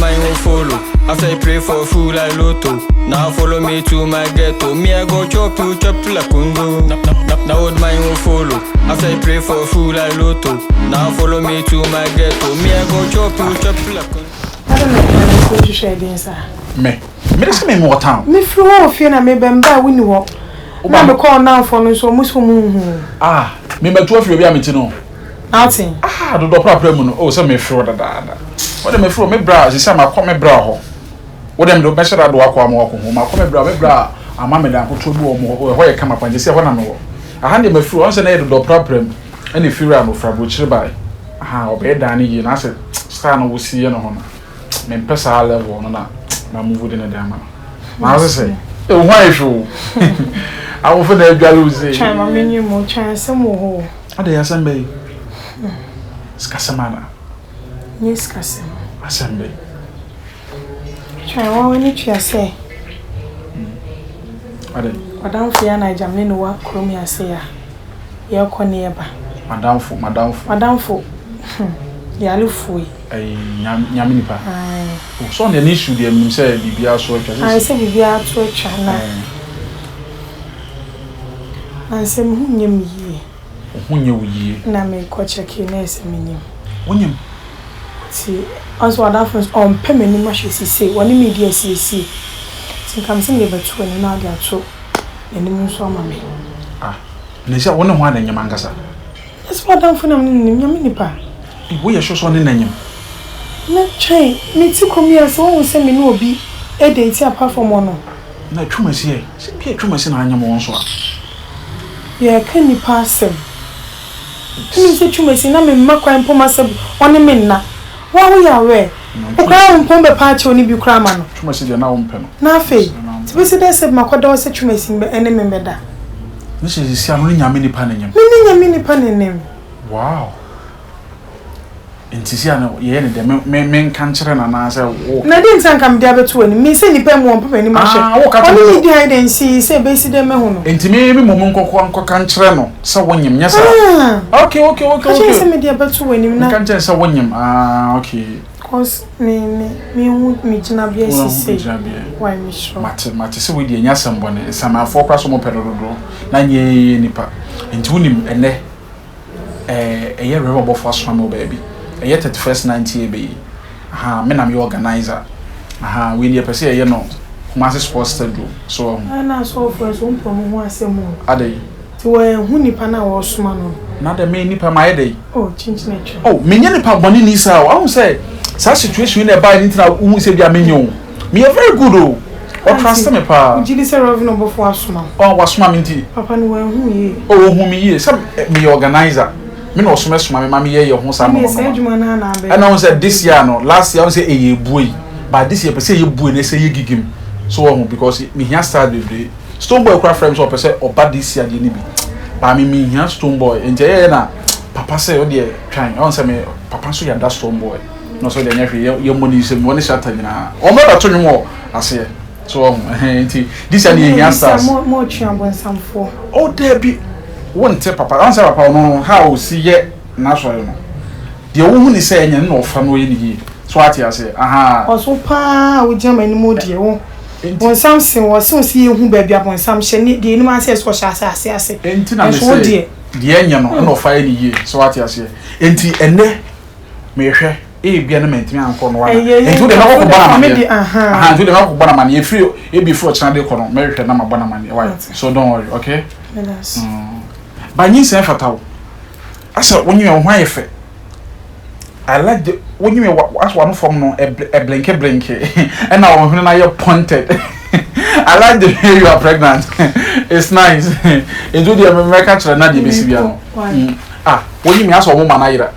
mine will follow. After I pray for food like lotto. Now follow me to my ghetto. Me I go chop you chop like Congo. Now old mine will follow. After I pray for food like lotto. Now follow me to my ghetto. Me I go chop you chop like Congo. I don't know what you share this, sir. Me just me more town. Me flow fear na me bemba we ni wo. Na me call now for no so muso mu. Me be 12 years am no. Outing. Do problem no. Oh, so me flow da. What me flow me bra, she say ma come me bra ho. What them do be sure do akwa ma ko ho. Ma come me bra ama me dan ko to bu o mo ho ye kama panje se ho na no. Aha de me flow on say na do problem. Any fear am fra bo chire bai. Obe dan ni na say star no wo si ye no ho na. Me pesa level no na move in the dama. I was say, why show? I will for the gallows. Chime, I mean, you more chance some more. Are they assembly? Scassamana. Yes, Cassim. Assembly. Try what we need to say. Are they? Madame Fiana, Jamlin, what Cromia say? Your corneaba. Madame for. Yalu fui. Yaminipa. So the issue they say Bibia so I say Bibia to China. I say Munyam ye. Na me ko check in as minim. Munyam. See, as what happens on permanent mashes say, one media see. Think I'm saying about 20 now they are true. And the so mammy. Nisha one one in Yamangasa. That's what I'm for Yaminipa. We are sure on in name. Na chain, me to come here so say me no be e date apart from one. Na twuma se e twuma se na anya mo so a. Yeah, can you pass him? Me say twuma se na me makwan poma se one me na. Wa we are where? Okra on pombe patch oni bi kra ma no. Twuma se de na wo mpe no. Na fe. Ti be se dey se makoda wo se twuma se be ene me meda. Ni se si anu nyame ni pa na nyam. Me ni nyame ni pa na nem. Wow. Intisia no ye ne de men kan kire na na say wo na dey nsan kam dia beto ani me say nipa mu on papa ni ma hye oni di hide and see say be si de me ho no intimi me mo nkoko kan kire no say wonyem nya sa okay ka say me dia beto ani na kan kire say wonyem okay cause me hu me gina bia si say why me sure mate say we di nya sambo ne sama afọ kwa so mo pedodo na nye nipa intunim ene eye rebo bofo aso ma baby eye 31st 90 be me na me organizer we need person eye no Kumasi Sports Stadium so na so for so mpomo ho asemu adai ti we hu nipa na wo soma no na da me nipa ma yedai chinchine menye nipa boni ni sa I won say such situation in the buy anything na hu say bia menyo me very good o trust me pa ujili say Rovin obofo asoma wasoma me nti papa ni we hu ye hu me ye say me organizer me no so mesoma me mama ye ho sa no me say adwuma na na be and I say this year no last year I say eye buoy but this year per say ye buoy na say ye gigim so because me here start the Stoneboy cry friends or per say oba this year dey ni bi but me here Stoneboy enje na papa say o dey try I say me papa so ya da Stoneboy no so dey nyahwe ye money say me woni shata nyina o me da to nwom ase so this year dey here start mo chiambo samfo o dey bi won te papa answer papa no how see ye na so no de wo hu ni say enya no fa no ye ni so ati ase oso pa wo jama ni modie wo bon samson wo so si ye hu ba bia bon sam hye ni de ni ma say so hye ase enti na me say de enya no fa ye ni ye so ati ase enti enne me hwe bia na mentimi anko no wa enti de na ko bana ma enti de na ko bana ma ye free be free chana de ko no me hwe na ma bana ma why so don't worry okay yes But you say fatao. I said when you are wife. I like the when you as one from no a blinky and now when I pointed. I like the way you are pregnant. It's nice. It's do the American children na the BCBiano. When you me ask woman ayira.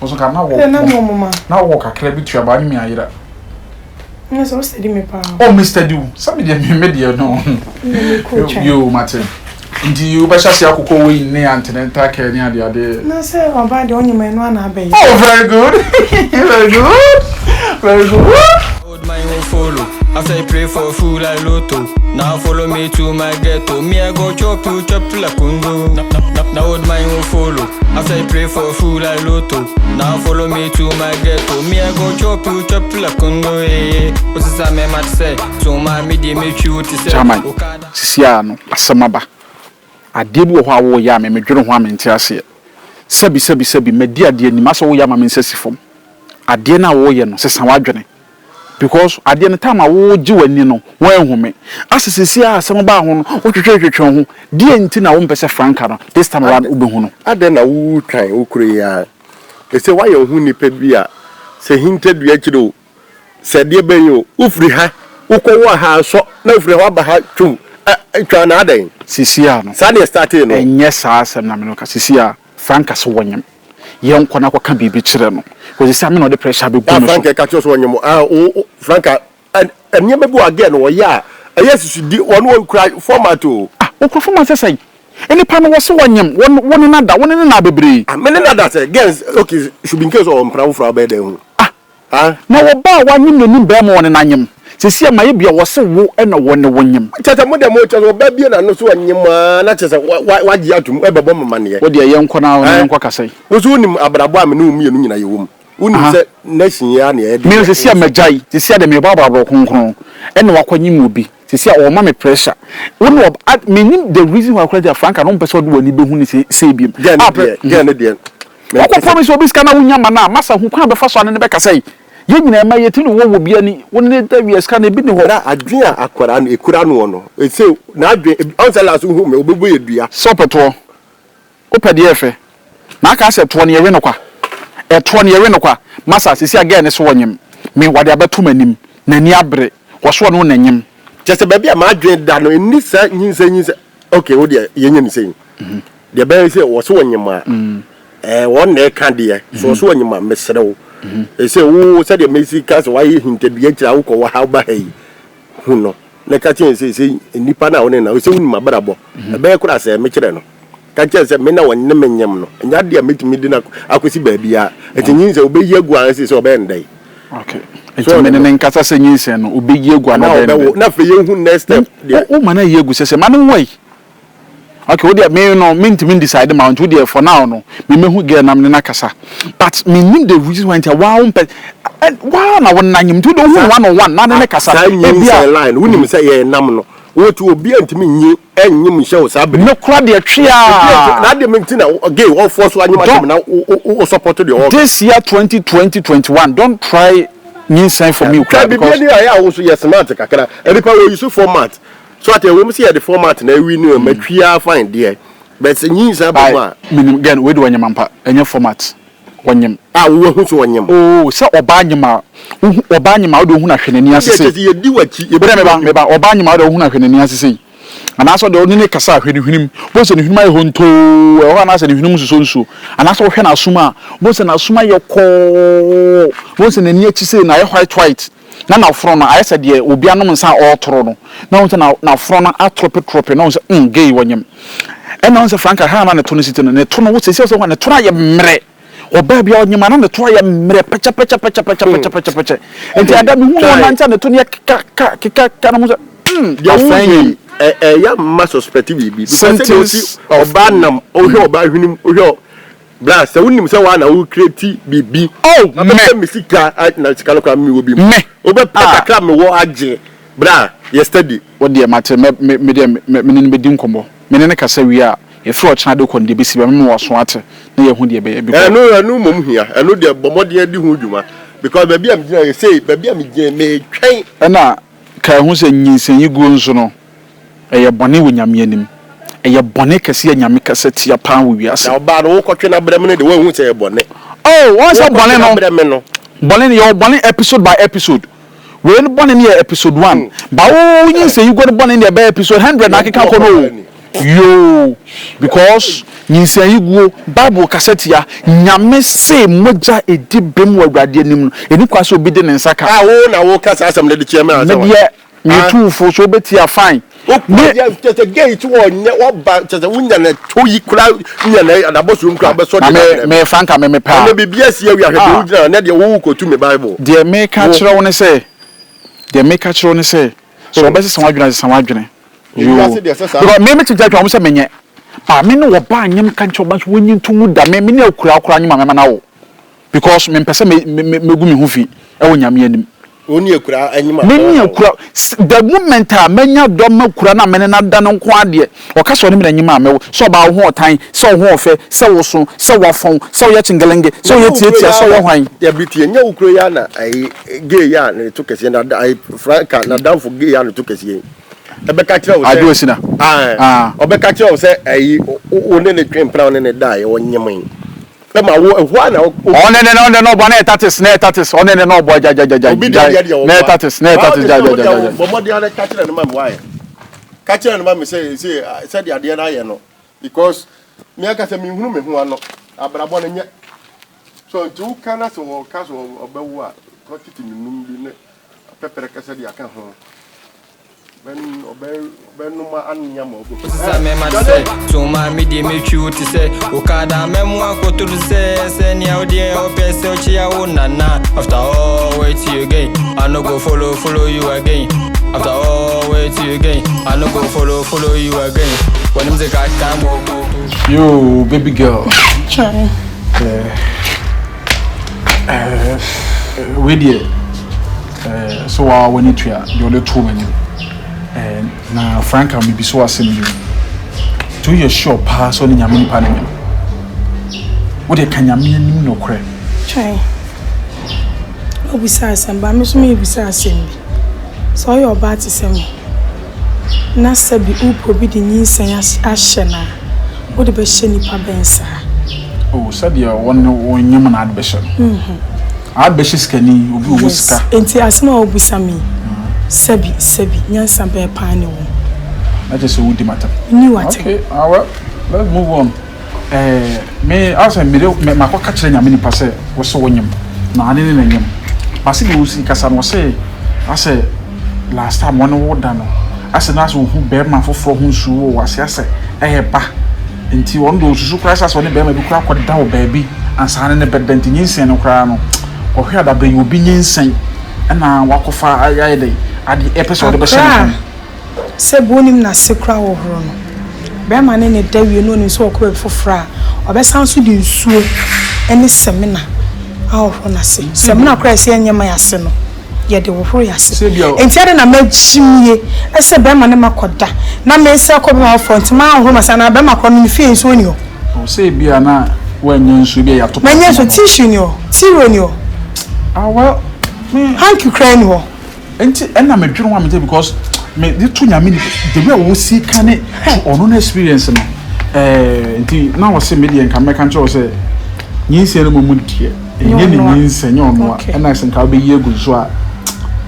Also can now walk. Now walk a clever to about me ayira. Yes, I study me pa. Oh Mr. Du, somebody me media no. You Martin. Ndi you basha sia akoko we ne antenatal care ni ade na say oba de onye me no na abai oh very good very good Old mine will follow As I pray for food like Lotto. Now follow me to my ghetto. Me I go chop you chop like Kundu. Now old man will follow. As I pray for food like Lotto. Now follow me to my ghetto. Me I go chop you chop like Kundu. What's this I might say? So my media make you to say. Chairman, Sisiano, Asamaba. I did what I wore yam and me drew one in Tiasia. Sebi, me dear ni masa wo yam and sessifum. I dear now warrior no says Sawadjane. Because at the end of time I will do and no, where home. As a Sisia, some about one, what you church home, dear Intina won't be Frankana, this time around Ubuhuno. I then a woo kind Ukria. They say, why you huni pebia? Say hinted Riachido. Said dear Bayo, Ufriha, Ukowa, so no free Wabba too. Tranade, Sisiano, Sunday starting, and yes, I said Naminoka, Sisia, Frankas Wanyam. Young Konako can be children. Was the salmon of the pressure be Franka catches one you Franka and never go again or yeah. Yes, you did one cry format too. Performance say. Any panel was one another baby. And many others against okay, should be in case of Proud for a bed. Now about 1 million Bemo and Anyam. Sisia my be was so woo and a wonder when him. Tatamuda motors or baby and no so and you not as a what you have to ever bomb money. What dear young Kona and Quaka say? Was only Abraham no me in your womb. Wouldn't say next year near me to see a Majai, to see the Mababa Hong and what when you will be. To see our mammy pressure. One of at meaning the reason why I Frank and on person when you be who say beam. Again. What promise will be scanner Yamana, Massa who can't be first one in the back say. Yen na maye tinu wo bi ani won interview ska na bi ni ho na adwen akwara no ekura no no e say na adwen ansala so hu me obebo yedua sopeto opede efe na aka se to ne yewe no kwa e to ne yewe no kwa masa sisi again ne so wonyem me wade abeto manim na ni abre wo so no nanyem just ba bia ma adwen da no ni sa nyinsa okay wo de yenye ni sei de ba say wo so wonyem a won na ka de so wonyem a mesrewo say who said the Mexican why hinted the edge wa how ba hey no na ka chen say nipa na won na say won ma barabo e be kura say me kire no ka chen say me na won ne menyam no nya de metimi di na akosi ba bia etinyin say obeyi agu an say obe ndai okay so me ne nkasa say nyinse no obeyi agu an na fe ye hu next step o ma na ye agu say man why okay, what do you know? Mean decide amount with for now. No, me who get na nakasa. But me need the reason why wow, and wow, na one nanyim to do 101. Na nakasa. Line. We need say yeah nam no. What to be antimi nyi enyim show sabe. No crowd the tria. Na de mentina again all force one na support the this year 2020-21. Don't try new sign for me. Because I also yes smart kakra. Any power use format. So at we see the format na we know matwia fine there but nyinsa ba minim again we do anyampa enye format wonyem wo hu so wonyem se obanyema wo do hu na hwenani asese ye di wachi ye me ba obanyema wo do hu na hwenani asese ana so de onine kasa hwenihwenim bo se ne hwenima ye honto e ho ana se ne hwenum suso ana so hwe na asuma bo se na asuma ye ko bo se ne ni achi se na ye white na fro no ayesa de obi anom nsa otoro no na won na fro no atrope na won se gay wonyem e na won se Franka ha na ne to no site no ne to no wo se se ne to ya mmere oba bia onyema na ne to ya mmere pecha enti adam hu won nta ne to ne ka na mo se ya ma suspect bi because oba nam ohwe oba hwenim ohwe bra se wonim se wa na wo create bibi me misika na sikalo kwa mi wo bi me obe pata me wo age bra yesterday what dey matter me ne be din kombo me ne kasa wi a e fro chana de kon de bisi be me wo so ate na ye hu de be bi enu mom hia enu de bomode de hu dwuma because baby am gina say baby am gina me twen na ka hu se nyinsen yi guo nso no e ye bone wo nyame anim eye bone kase anyame kase tia pan wo wiase na oba no kwotwe na brem ne de wo hu se bone once bone no brem no bone your bone episode by episode we no bone ne episode 1 ba wo yin say you go bone ne be episode 100 na keka ko no yo because yin say you go bible kase tia nyame se moja edi bem wo awrade anim no eni kwa so obi de ne nsaka wo na wo kasa asem de chairman asem me tu fo so betia fine me just gay to one what just wunya na toyi kura wunya na adabosu nkura be so de me Franka me pa na bibia sia wi ahwe wunya na de wo ko tu me bible de me ka kire won say they make a chron say so best some adwene you because me to judge almost menye pa me no oba anyem kan cho ba so wonyi ntumu da me ne akura anyem ma na wo because me pese me gu me hu fi e wo nyame anim oni akura anyima me akura the moment a menya do makura na me na da no nko ade o ka so ne me anyima me so ba wo ho tan so wo ho fe so wo so so wo fon so ye chingelenge so ye tietia so wo hwan ya bitie nya ukuro ya na ai gay ya na to kese na ai franka na dan for gay ya na to kese ebeka kira wo adu esina obeka kira wo se ai one ne twempra one ne dai wo nyemen e ma wo ehwa na on no bona etatis na etatis on ne no bo jaja na etatis jaja bo mo dia na ka kira ne ma why ka kira ne ma me say dia dia na ye no because me aka se me hunu me ho ano abrabo na nya so tu kana so ka so obewu a protiti minum bi ne pepere ka se dia ka ho ben no ma anya mo go sa me ma say to ma me di me chuti say okada memo akoturu say ni audie o pese o chia o nana after all wait you again I no go follow you again after all wait you again I no go follow you again when them say catch time yo baby girl Try. We dear so when it ya the only two men na franka me bi so asem you to your shop pass on nyame nipa ne wo de kanyame anim no kre Try. Obisa asem ba me so me obisa asem bi so your bat asem na sabi upo bi de nyinsan ahye na wo de be hye nipa bensa oh said ya one nyam na adbesha adbesha skani obi wo ska enti asema obisa me sabi nyansa be pa ne wo that is what the matter ni what okay well let's move on me asa me makoka kire nyame nipa se wo so wonyam na ane ne nyam pase bi wo si kasa no se ase last time one wo da no ase na so hu be ma foforo hu su wo ase ase ba enti won do susu kra ase ne be ma bi kra kwada wo ba bi ansa ne bedanti nyinsen no kra no wo hwe ada be obi nyinsen na wakofa ayede ade episode be shen se bonim na sekra wo horo no be ma ne dawie no ni so okọ fofra obesan so di nsuo ene semina ahoro na se semina kra se anyama yase no ye de wo horo yase enti ade na magimie ese be ma ne makoda na me se ko be ma front ma ahoro ma sana be ma kro no fie nsuo ni o se bia na wanyen nsuo bi ya to manye so tissue ni o tiro ni o well hank ukraine ho enti enna me dwero wa me because me de to nyame the way wo si kane ono na experience no enti na wo se me de nka me kan cho se nyinse no mu die enye ni nyinse nye ono enna se nka be ye gu so a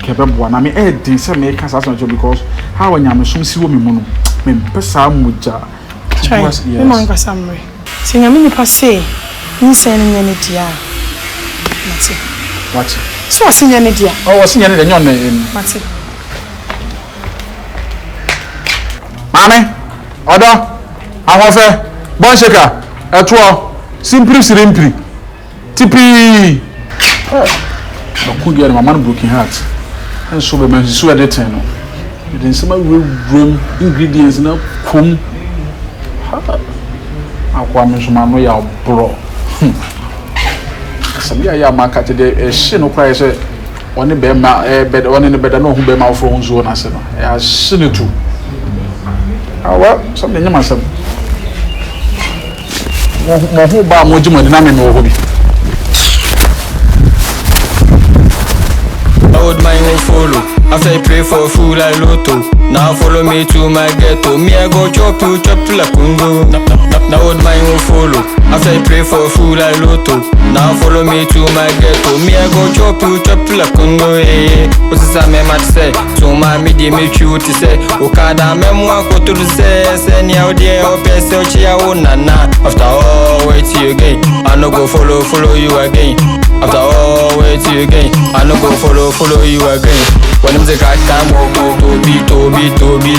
kebe bo na me din se me ka sa so because how nyame som si wo me mu no me pesa muja me man ka samre se nyame ni passe nyinse no nye ne dia mate what so asinya ne dia was sinya ne nyon ne mate mame odo ahofe bon sheka eto simply simply tipi akugia mama no broken heart and so be man so at the time no then some room ingredients na kum akwa me so ma no ya bro sabia ya market de hye no kwai se one be ma bed one ne bed no hu be ma fro nzo na se no ya hye ne tu awa some nyama sam mo hu ba mo jima de na me no ho bi old man will follow after I pray for food like lotto. Now follow me to my ghetto. Me I go chop like kungo. Now old man will follow after I pray for food like lotto. Now follow me to my ghetto. Me I go chop like kungo. What's this me mat say? So my midi me cute say. Okada memo akoturu say ni audie o pese o chia o nana. After all wait you again. I no go follow you again. After all wait you again. I no go follow you again. When them say catch time, to be